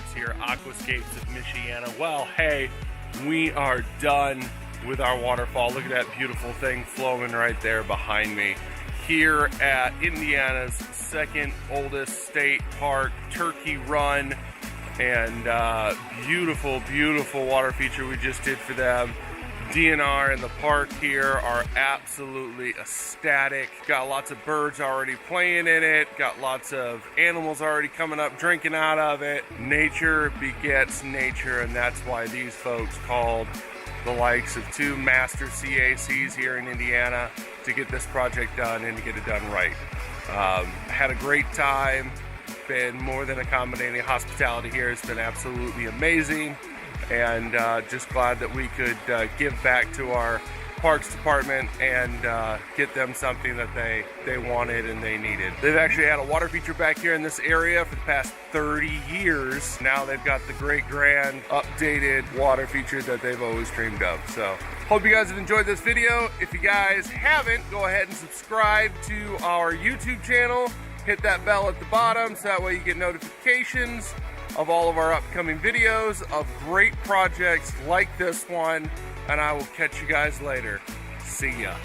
projects here, Aquascapes of Michiana. Well, hey, we are done with our waterfall. Look at that beautiful thing flowing right there behind me. Here at Indiana's second oldest state park, Turkey Run, and beautiful, beautiful water feature we just did for them. DNR and the park here are absolutely ecstatic. Got lots of birds already playing in it. Got lots of animals already coming up, drinking out of it. Nature begets nature, and that's why these folks called the likes of two master CACs here in Indiana to get this project done and to get it done right. Had a great time. Been more than accommodating. Hospitality here has been absolutely amazing, and just glad that we could give back to our parks department and get them something that they wanted and they needed. They've actually had a water feature back here in this area for the past 30 years. Now they've got the great grand updated water feature that they've always dreamed of. So hope you guys have enjoyed this video. If you guys haven't, go ahead and subscribe to our YouTube channel. Hit that bell at the bottom so that way you get notifications of all of our upcoming videos of great projects like this one, and I will catch you guys later. See ya.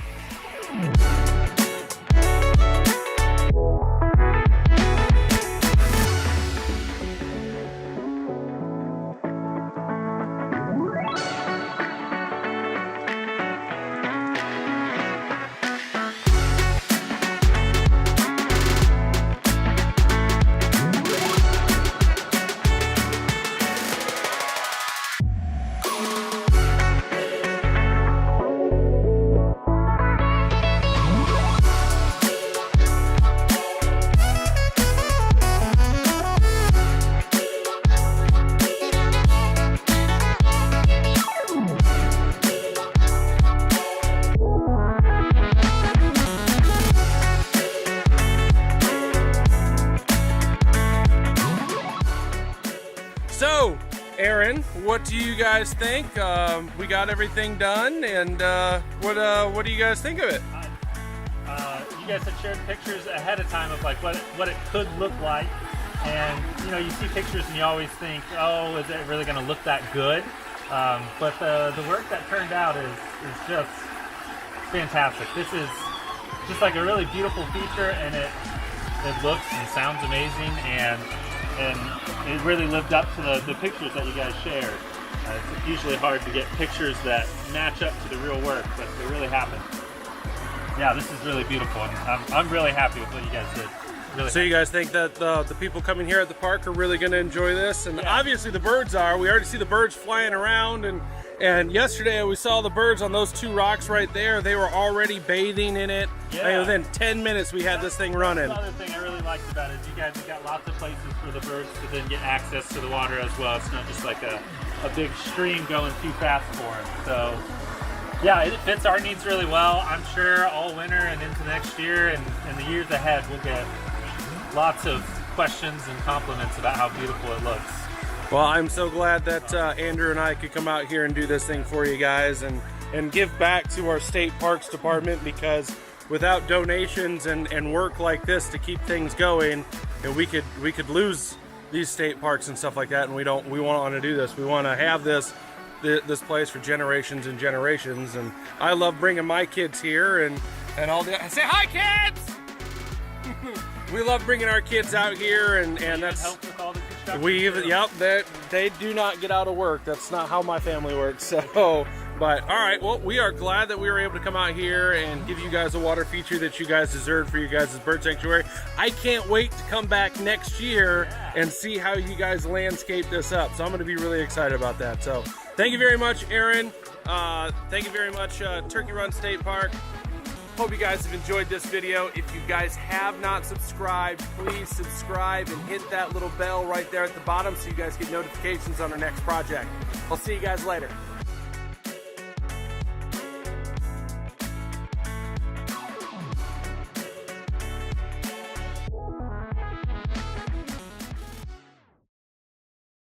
So, Aaron, what do you guys think? We got everything done, and what do you guys think of it? You guys had shared pictures ahead of time of like what it could look like, and you know, you see pictures and you always think, oh, is it really going to look that good? But the work that turned out is just fantastic. This is just like a really beautiful feature, and it looks and sounds amazing, and it really lived up to the pictures that you guys shared. It's usually hard to get pictures that match up to the real work, but it really happened. Yeah, this is really beautiful, and I'm really happy with what you guys did. Really. So you guys think that the people coming here at the park are really going to enjoy this? And yeah, obviously the birds are. We already see the birds flying around, and yesterday we saw the birds on those two rocks right there. They were already bathing in it. Yeah. And within 10 minutes we had this thing running. That's another thing I really liked about it is you guys have got lots of places for the birds to then get access to the water as well. It's not just like a big stream going too fast for them. So yeah, it fits our needs really well. I'm sure all winter and into next year and the years ahead we'll get lots of questions and compliments about how beautiful it looks. Well, I'm so glad that Andrew and I could come out here and do this thing for you guys and give back to our state parks department, because without donations and work like this to keep things going, and we could lose these state parks and stuff like that, and we want to do this. We want to have this place for generations and generations, and I love bringing my kids here and all the say hi, kids. We love bringing our kids out here, and that's help with all the construction. We even, yep, they do not get out of work. That's not how my family works. So, but all right, well, we are glad that we were able to come out here and give you guys a water feature that you guys deserve for your guys' bird sanctuary. I can't wait to come back next year and see how you guys landscape this up. So I'm going to be really excited about that. So thank you very much, Aaron. Thank you very much, Turkey Run State Park. Hope you guys have enjoyed this video. If you guys have not subscribed, please subscribe and hit that little bell right there at the bottom so you guys get notifications on our next project. I'll see you guys later.